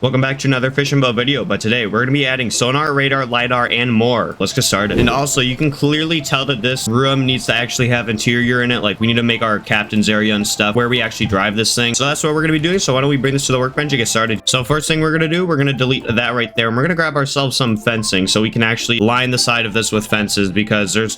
Welcome back to another fishing boat video, but today we're going to be adding sonar, radar, LiDAR, and more. Let's get started. And also, you can clearly tell that this room needs to actually have interior in it. Like, we need to make our captain's area and stuff where we actually drive this thing. So that's what we're going to be doing. So why don't we bring this to the workbench and get started. So first thing we're going to do, we're going to delete that right there. And we're going to grab ourselves some fencing so we can actually line the side of this with fences, because this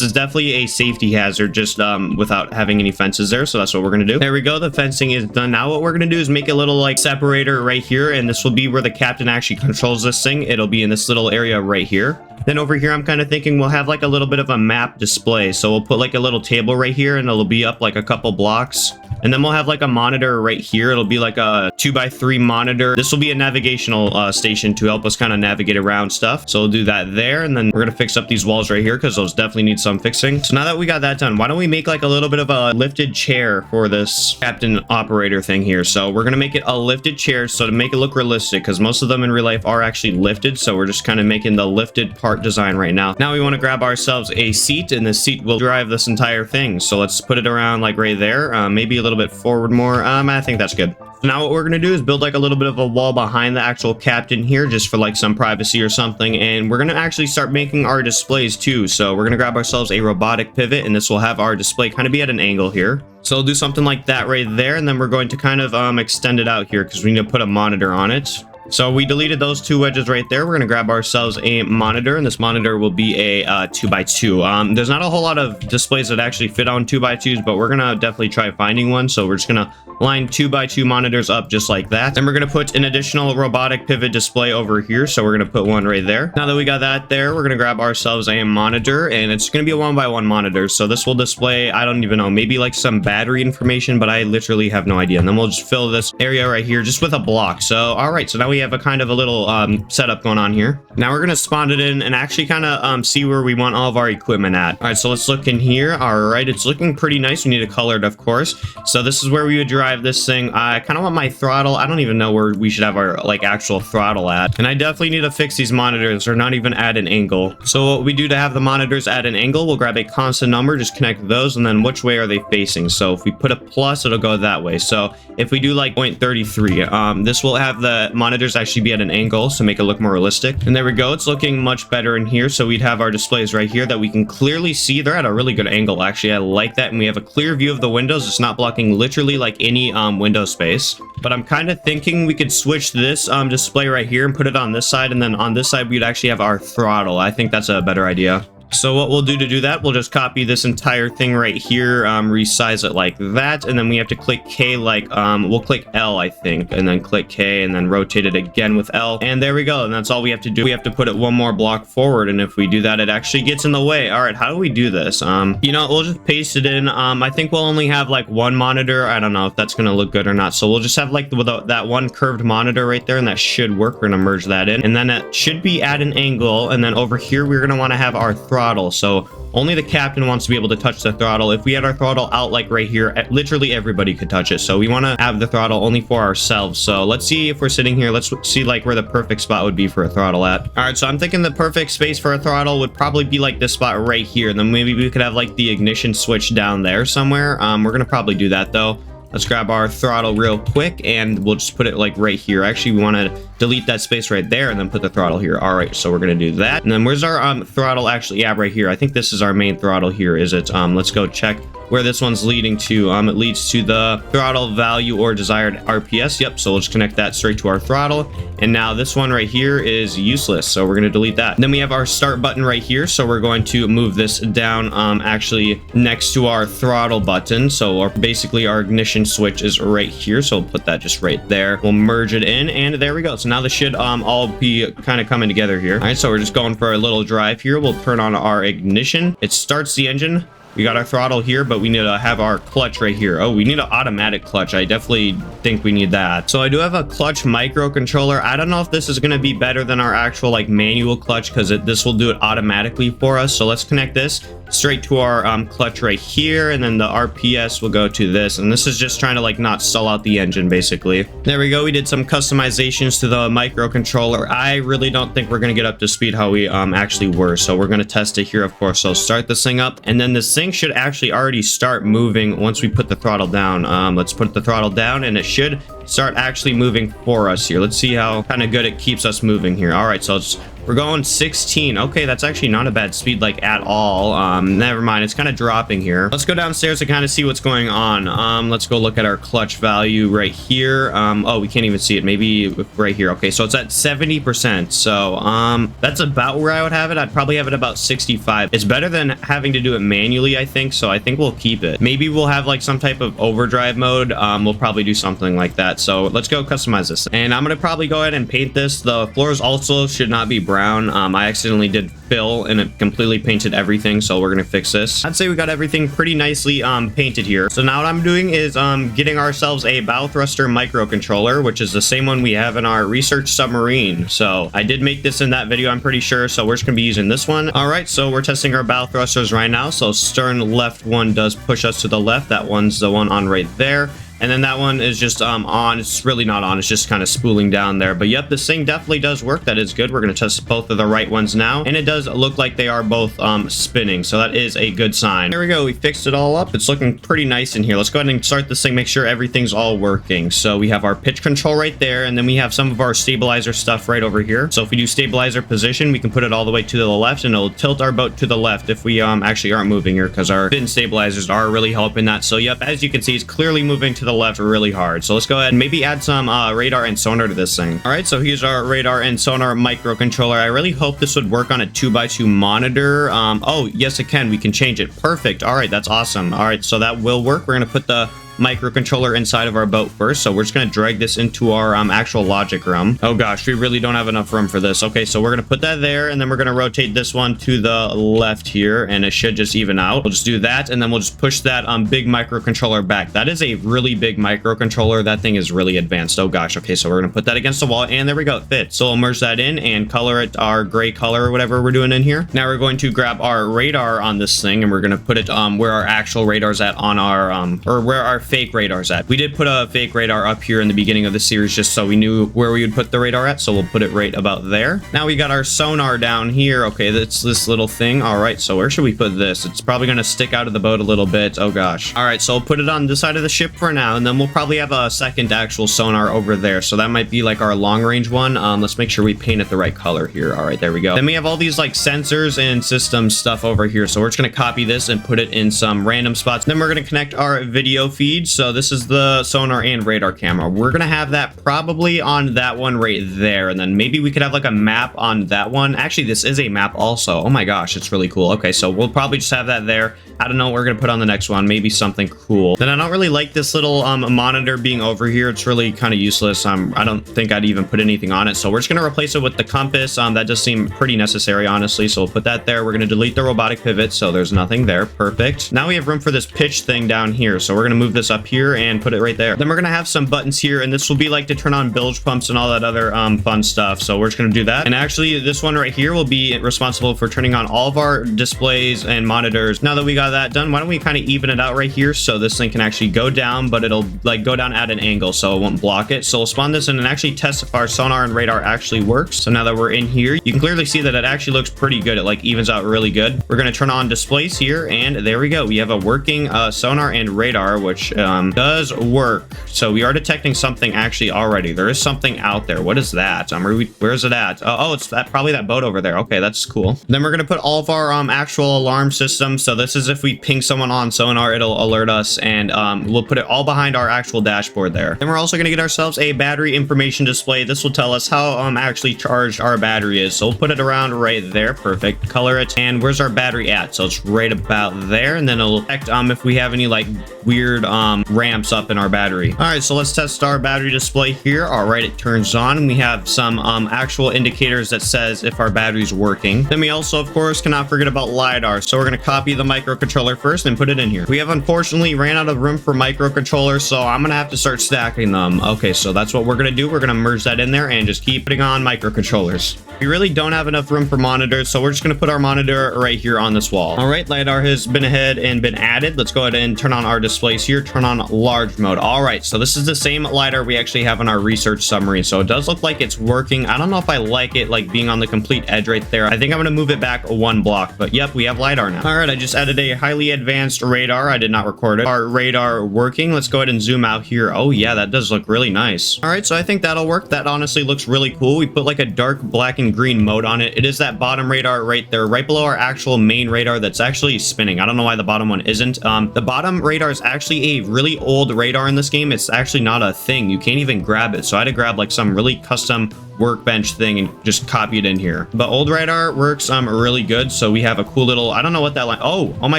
is definitely a safety hazard just without having any fences there. So that's what we're going to do. There we go. The fencing is done. Now what we're going to do is make a little like separator right here. And this will be where the captain actually controls this thing. It'll be in this little area right here. Then over here, I'm kind of thinking we'll have like a little bit of a map display. So we'll put like a little table right here and it'll be up like a couple blocks. And then we'll have like a monitor right here. It'll be like a 2x3 monitor. This will be a navigational station to help us kind of navigate around stuff. So we'll do that there. And then we're going to fix up these walls right here because those definitely need some fixing. So now that we got that done, why don't we make like a little bit of a lifted chair for this captain operator thing here. So we're going to make it a lifted chair. So to make it look realistic, because most of them in real life are actually lifted. So we're just kind of making the lifted part design right now. Now we want to grab ourselves a seat, and the seat will drive this entire thing. So let's put it around like right there. Maybe a little bit forward more. I think that's good. So now what we're going to do is build like a little bit of a wall behind the actual captain here, just for like some privacy or something. And we're going to actually start making our displays too. So we're going to grab ourselves a robotic pivot, and this will have our display kind of be at an angle here. So we'll do something like that right there. And then we're going to kind of extend it out here because we need to put a monitor on it. So we deleted those two wedges right there. We're going to grab ourselves a monitor, and this monitor will be a 2x2. There's not a whole lot of displays that actually fit on 2x2s, but we're going to definitely try finding one. So we're just going to line 2x2 monitors up just like that. Then we're going to put an additional robotic pivot display over here. So we're going to put one right there. Now that we got that there, we're going to grab ourselves a monitor, and it's going to be a 1x1 monitor. So this will display, I don't even know, maybe like some battery information, but I literally have no idea. And then we'll just fill this area right here just with a block. So, all right. So now we have a kind of a little setup going on here. Now we're going to spawn it in and actually kind of see where we want all of our equipment at. All right. So let's look in here. All right. It's looking pretty nice. We need to color it, of course. So this is where we would drive this thing. I kind of want my throttle. I don't even know where we should have our like actual throttle at. And I definitely need to fix these monitors. They're not even at an angle. So what we do to have the monitors at an angle, we'll grab a constant number, just connect those, and then which way are they facing? So if we put a plus, it'll go that way. So if we do like 0.33, this will have the monitors actually be at an angle, so make it look more realistic. And there we go. It's looking much better in here. So we'd have our displays right here that we can clearly see. They're at a really good angle, actually. I like that. And we have a clear view of the windows. It's not blocking literally like any window space. But I'm kind of thinking we could switch this display right here and put it on this side, and then on this side we'd actually have our throttle. I think that's a better idea. So what we'll do to do that, we'll just copy this entire thing right here, resize it like that, and then we have to click K like, we'll click L, I think, and then click K, and then rotate it again with L, and there we go. And that's all we have to do. We have to put it one more block forward, and if we do that, it actually gets in the way. All right, how do we do this? You know, we'll just paste it in. I think we'll only have like one monitor. I don't know if that's gonna look good or not. So we'll just have like that one curved monitor right there, and that should work. We're gonna merge that in, and then it should be at an angle, and then over here, we're gonna wanna have our throttle. So only the captain wants to be able to touch the throttle. If we had our throttle out like right here, literally everybody could touch it. So we want to have the throttle only for ourselves. So let's see if we're sitting here. Let's see like where the perfect spot would be for a throttle at. All right, so I'm thinking the perfect space for a throttle would probably be like this spot right here. And then maybe we could have like the ignition switch down there somewhere. We're gonna probably do that though. Let's grab our throttle real quick, and we'll just put it like right here. Actually, we want to delete that space right there and then put the throttle here. All right, so we're going to do that. And then where's our throttle actually? Yeah, right here. I think this is our main throttle here, is it? Let's go check where this one's leading to. It leads to the throttle value or desired RPS. Yep, so we'll just connect that straight to our throttle. And now this one right here is useless, so we're going to delete that. And then we have our start button right here, so we're going to move this down actually next to our throttle button. So basically our ignition switch is right here, so we'll put that just right there. We'll merge it in, and there we go. So now this should all be kind of coming together here. All right, so we're just going for a little drive here. We'll turn on our ignition. It starts the engine. We got our throttle here, but we need to have our clutch right here. Oh, we need an automatic clutch. I definitely think we need that. So I do have a clutch microcontroller. I don't know if this is going to be better than our actual like manual clutch, because this will do it automatically for us. So let's connect this. straight to our clutch right here, and then the RPS will go to this, and this is just trying to like not stall out the engine basically. There we go. We did some customizations to the microcontroller. I really don't think we're gonna get up to speed how we actually were, so we're gonna test it here, of course. So start this thing up, and then this thing should actually already start moving once we put the throttle down. Let's put the throttle down, and it should start actually moving for us here. Let's see how kind of good it keeps us moving here. All right, so we're going 16. Okay, that's actually not a bad speed like at all. Never mind, it's kind of dropping here. Let's go downstairs to kind of see what's going on. Let's go look at our clutch value right here. Oh, we can't even see it. Maybe right here. Okay, so it's at 70%. So that's about where I would have it. I'd probably have it about 65. It's better than having to do it manually, I think. So I think we'll keep it. Maybe we'll have like some type of overdrive mode. We'll probably do something like that. So let's go customize this. And I'm gonna probably go ahead and paint this. The floors also should not be brown. I accidentally did fill and it completely painted everything, so we're gonna fix this. I'd say we got everything pretty nicely painted here. So now what I'm doing is getting ourselves a bow thruster microcontroller, which is the same one we have in our research submarine. So I did make this in that video, I'm pretty sure, so we're just gonna be using this one. All right, so we're testing our bow thrusters right now. So stern left one does push us to the left. That one's the one on right there. And then that one is just on. It's really not on. It's just kind of spooling down there. But yep, this thing definitely does work. That is good. We're going to test both of the right ones now. And it does look like they are both spinning. So that is a good sign. There we go. We fixed it all up. It's looking pretty nice in here. Let's go ahead and start this thing. Make sure everything's all working. So we have our pitch control right there. And then we have some of our stabilizer stuff right over here. So if we do stabilizer position, we can put it all the way to the left. And it'll tilt our boat to the left if we actually aren't moving here. Because our fin stabilizers are really helping that. So yep, as you can see, it's clearly moving to the left really hard. So let's go ahead and maybe add some radar and sonar to this thing. All right, so here's our radar and sonar microcontroller. I really hope this would work on a 2x2 monitor. Oh, yes, it can. We can change it. Perfect. All right, that's awesome. All right, so that will work. We're going to put the microcontroller inside of our boat first, so we're just going to drag this into our actual logic room. Oh gosh, we really don't have enough room for this. Okay, so we're going to put that there, and then we're going to rotate this one to the left here, and it should just even out. We'll just do that, and then we'll just push that big microcontroller back. That is a really big microcontroller. That thing is really advanced. Oh gosh. Okay, so we're going to put that against the wall, and there we go. It fits. So we'll merge that in and color it our gray color or whatever we're doing in here. Now we're going to grab our radar on this thing, and we're going to put it where our actual radar's at on our or where our fake radar's at. We did put a fake radar up here in the beginning of the series just so we knew where we would put the radar at, so we'll put it right about there. Now we got our sonar down here. Okay, that's this little thing. All right, so where should we put this? It's probably going to stick out of the boat a little bit. Oh gosh. All right, so we'll put it on this side of the ship for now, and then we'll probably have a second actual sonar over there, so that might be like our long range one. Let's make sure we paint it the right color here. All right, there we go. Then we have all these like sensors and system stuff over here, so we're just going to copy this and put it in some random spots. Then we're going to connect our video feed. So this is the sonar and radar camera. We're gonna have that probably on that one right there, and then maybe we could have like a map on that one. Actually, this is a map also. Oh my gosh, it's really cool. Okay, so we'll probably just have that there. I don't know what we're gonna put on the next one. Maybe something cool. Then I don't really like this little monitor being over here. It's really kind of useless. I don't think I'd even put anything on it, so we're just gonna replace it with the compass. That does seem pretty necessary, honestly, so we'll put that there. We're gonna delete the robotic pivot, so there's nothing there. Perfect. Now we have room for this pitch thing down here, so we're gonna move this up here and put it right there. Then we're gonna have some buttons here, and this will be like to turn on bilge pumps and all that other fun stuff, so we're just gonna do that. And actually this one right here will be responsible for turning on all of our displays and monitors. Now that we got that done, why don't we kind of even it out right here so this thing can actually go down, but it'll like go down at an angle so it won't block it. So we'll spawn this in and actually test if our sonar and radar actually works. So now that we're in here, you can clearly see that it actually looks pretty good. It like evens out really good. We're gonna turn on displays here, and there we go. We have a working sonar and radar, which does work. So we are detecting something actually already. There is something out there. What is that? Where is it at? Oh, it's probably that boat over there. Okay, that's cool. Then we're gonna put all of our actual alarm systems. So this is if we ping someone on sonar, it'll alert us, and we'll put it all behind our actual dashboard there. Then we're also gonna get ourselves a battery information display. This will tell us how actually charged our battery is. So we'll put it around right there. Perfect. Color it. And where's our battery at? So it's right about there, and then it'll detect if we have any like weird ramps up in our battery. All right, so let's test our battery display here. All right, it turns on, and we have some actual indicators that says if our battery's working. Then we also, of course, cannot forget about LiDAR. So we're gonna copy the microcontroller first and put it in here. We have unfortunately ran out of room for microcontrollers, so I'm gonna have to start stacking them. Okay, so that's what we're gonna do. We're gonna merge that in there and just keep putting on microcontrollers. We really don't have enough room for monitors, so we're just going to put our monitor right here on this wall. All right, LiDAR has been ahead and been added. Let's go ahead and turn on our displays here. Turn on large mode. All right, so this is the same LiDAR we actually have on our research submarine. So it does look like it's working. I don't know if I like it, like being on the complete edge right there. I think I'm going to move it back one block, but yep, we have LiDAR now. All right, I just added a highly advanced radar. I did not record it. Our radar working. Let's go ahead and zoom out here. Oh yeah, that does look really nice. All right, so I think that'll work. That honestly looks really cool. We put like a dark black and green mode on it. It is that bottom radar right there, right below our actual main radar that's actually spinning. I don't know why the bottom one isn't. The bottom radar is actually a really old radar in this game. It's actually not a thing. You can't even grab it. So I had to grab like some really custom Workbench thing and just copy it in here. But old radar works really good. So we have a cool little, I don't know what that line, oh my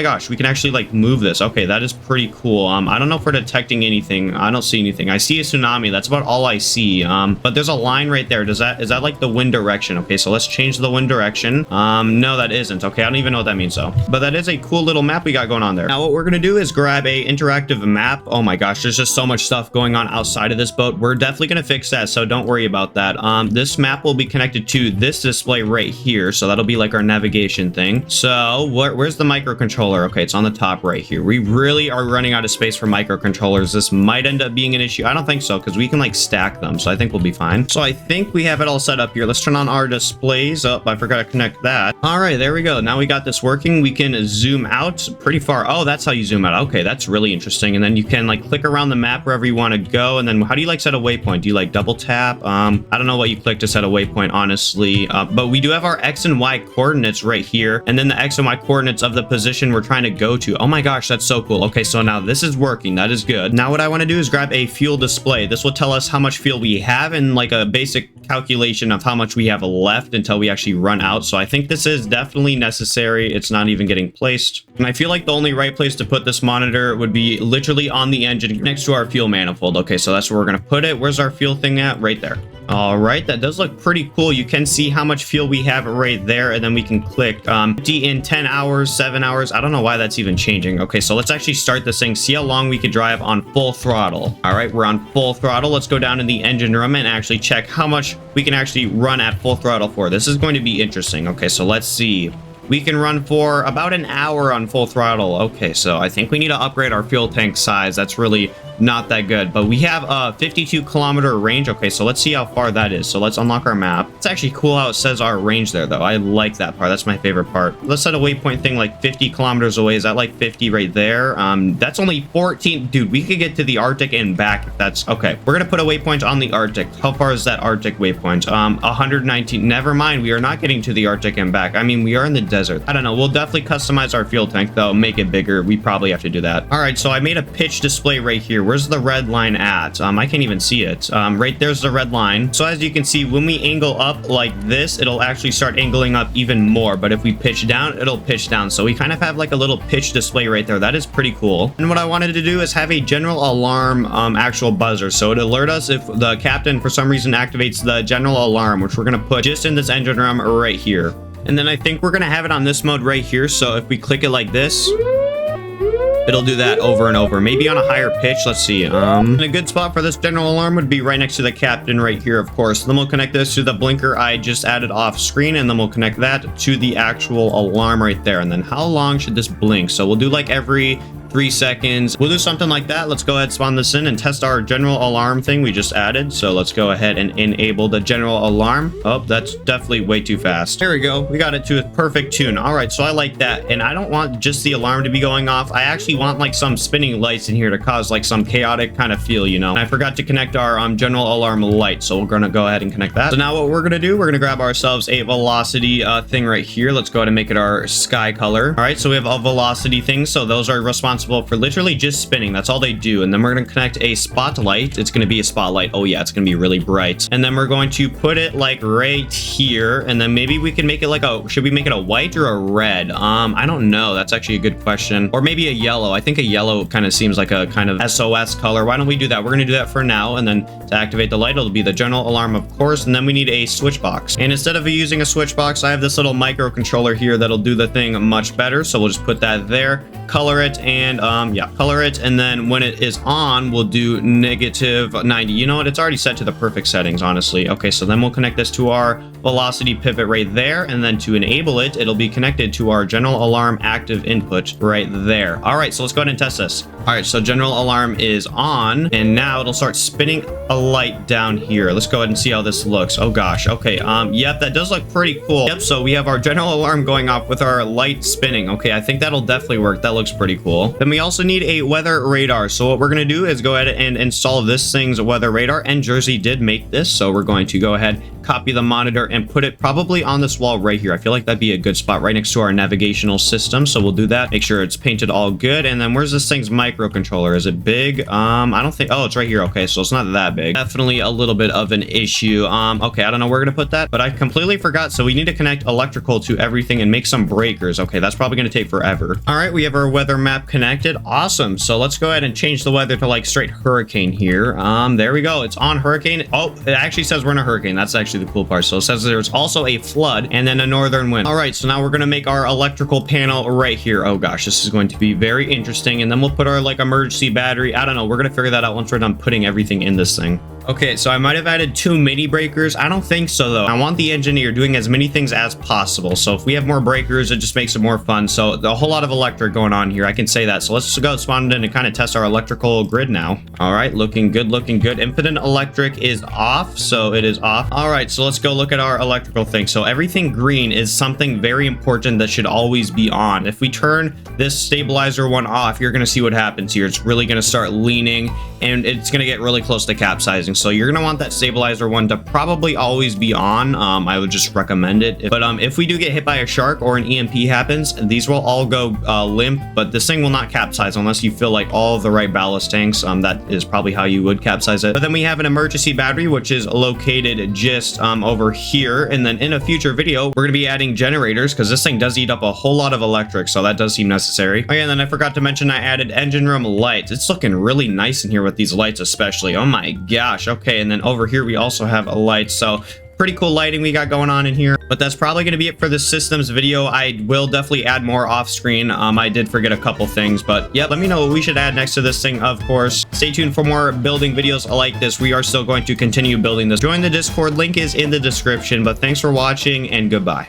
gosh, we can actually like move this. Okay, that is pretty cool. I don't know if we're detecting anything. I don't see anything. I see a tsunami. That's about all I see. But there's a line right there. Is that like the wind direction? Okay, so let's change the wind direction. No, that isn't. Okay, I don't even know what that means though. But that is a cool little map we got going on there. Now what we're gonna do is grab a interactive map. Oh my gosh, there's just so much stuff going on outside of this boat. We're definitely gonna fix that, so don't worry about that. This map will be connected to this display right here, so that'll be like our navigation thing. So where's the microcontroller? Okay, it's on the top right here. We really are running out of space for microcontrollers. This might end up being an issue. I don't think so, because we can like stack them, so I think we'll be fine. So I think we have it all set up here. Let's turn on our displays. Oh, I forgot to connect that. All right, there we go. Now we got this working. We can zoom out pretty far. Oh, that's how you zoom out. Okay, that's really interesting. And then you can like click around the map wherever you want to go. And then how do you like set a waypoint? Do you like double tap? I don't know what you click to set a waypoint, honestly. But we do have our X and Y coordinates right here. And then the X and Y coordinates of the position we're trying to go to. Oh my gosh, that's so cool. Okay, so now this is working. That is good. Now what I want to do is grab a fuel display. This will tell us how much fuel we have and like a basic calculation of how much we have left until we actually run out. So I think this is definitely necessary. It's not even getting placed. And I feel like the only right place to put this monitor would be literally on the engine next to our fuel manifold. Okay, so that's where we're going to put it. Where's our fuel thing at? Right there. All right, that does look pretty cool. You can see how much fuel we have right there, and then we can click 50 in 10 hours, 7 hours. I don't know why that's even changing. Okay, so let's actually start this thing, see how long we could drive on full throttle. All right, we're on full throttle. Let's go down in the engine room and actually check how much we can actually run at full throttle for. This is going to be interesting. Okay, so let's see. We can run for about an hour on full throttle. Okay, so I think we need to upgrade our fuel tank size. That's really not that good, but we have a 52-kilometer range. Okay, so let's see how far that is. So let's unlock our map. It's actually cool how it says our range there, though. I like that part. That's my favorite part. Let's set a waypoint thing like 50 kilometers away. Is that like 50 right there? That's only 14. Dude, we could get to the Arctic and back if that's okay. We're gonna put a waypoint on the Arctic. How far is that Arctic waypoint? 119. Never mind, we are not getting to the Arctic and back. I mean, we are in the desert. I don't know. We'll definitely customize our fuel tank though, make it bigger. We probably have to do that. All right, so I made a pitch display right here. Where's the red line at? I can't even see it. Right there's the red line. So as you can see, when we angle up like this, it'll actually start angling up even more. But if we pitch down, it'll pitch down. So we kind of have like a little pitch display right there. That is pretty cool. And what I wanted to do is have a general alarm actual buzzer. So it'll alert us if the captain for some reason activates the general alarm, which we're going to put just in this engine room right here. And then I think we're going to have it on this mode right here. So if we click it like this, it'll do that over and over, maybe on a higher pitch. Let's see. And a good spot for this general alarm would be right next to the captain right here, of course. Then we'll connect this to the blinker I just added off screen, and then we'll connect that to the actual alarm right there. And then how long should this blink? So we'll do like every 3 seconds. We'll do something like that. Let's go ahead, spawn this in and test our general alarm thing we just added. So let's go ahead and enable the general alarm. Oh, that's definitely way too fast. There we go. We got it to a perfect tune. All right, so I like that. And I don't want just the alarm to be going off. I actually want like some spinning lights in here to cause like some chaotic kind of feel, you know. And I forgot to connect our general alarm light, so we're gonna go ahead and connect that. So now what we're gonna do, we're gonna grab ourselves a velocity thing right here. Let's go ahead and make it our sky color. All right, so we have a velocity thing. So those are responsible for literally just spinning. That's all they do. And then we're going to connect a spotlight. It's going to be a spotlight. Oh yeah, it's going to be really bright. And then we're going to put it like right here. And then maybe we can make it like a, should we make it a white or a red? I don't know. That's actually a good question. Or maybe a yellow. I think a yellow kind of seems like a kind of SOS color. Why don't we do that? We're going to do that for now. And then to activate the light, it'll be the general alarm, of course. And then we need a switch box. And instead of using a switch box, I have this little microcontroller here that'll do the thing much better. So we'll just put that there, color it, and and yeah, color it. And then when it is on, we'll do -90. You know what? It's already set to the perfect settings, honestly. Okay, so then we'll connect this to our velocity pivot right there. And then to enable it, it'll be connected to our general alarm active input right there. All right, so let's go ahead and test this. All right, so general alarm is on, and now it'll start spinning a light down here. Let's go ahead and see how this looks. Oh gosh. Okay. Yep, that does look pretty cool. Yep, so we have our general alarm going off with our light spinning. Okay, I think that'll definitely work. That looks pretty cool. Then we also need a weather radar. So what we're going to do is go ahead and install this thing's weather radar, and Jersey did make this. So we're going to go ahead, copy the monitor, and put it probably on this wall right here. I feel like that'd be a good spot right next to our navigational system. So we'll do that. Make sure it's painted all good. And then where's this thing's microcontroller? Is it big? I don't think, oh, it's right here. Okay, so it's not that big. Definitely a little bit of an issue. Okay, I don't know where we're gonna put that, but I completely forgot. So we need to connect electrical to everything and make some breakers. Okay, that's probably gonna take forever. All right, we have our weather map connected. Awesome. So let's go ahead and change the weather to like straight hurricane here. There we go. It's on hurricane. Oh, it actually says we're in a hurricane. That's actually the cool part. So it says there's also a flood and then a northern wind. All right, so now we're gonna make our electrical panel right here. Oh gosh, this is going to be very interesting. And then we'll put our like emergency battery. I don't know. We're gonna figure that out once we're done putting everything in this thing. Okay, so I might have added 2 mini breakers. I don't think so, though. I want the engineer doing as many things as possible. So if we have more breakers, it just makes it more fun. So a whole lot of electric going on here. I can say that. So let's go spawn in and kind of test our electrical grid now. All right, looking good, looking good. Infinite electric is off, so it is off. All right, so let's go look at our electrical thing. So everything green is something very important that should always be on. If we turn this stabilizer one off, you're going to see what happens here. It's really going to start leaning, and it's going to get really close to capsizing. So you're gonna want that stabilizer one to probably always be on. I would just recommend it. But if we do get hit by a shark or an EMP happens, these will all go limp, but this thing will not capsize unless you fill like all of the right ballast tanks. That is probably how you would capsize it. But then we have an emergency battery, which is located just over here. And then in a future video, we're gonna be adding generators because this thing does eat up a whole lot of electric, so that does seem necessary. Okay, and then I forgot to mention I added engine room lights. It's looking really nice in here with these lights especially. Oh my gosh. Okay, and then over here we also have a light, so pretty cool lighting we got going on in here. But that's probably going to be it for the systems video. I will definitely add more off screen. I did forget a couple things, but yeah, let me know what we should add next to this thing, of course. Stay tuned for more building videos like this. We are still going to continue building this. Join the Discord, link is in the description, but thanks for watching and goodbye.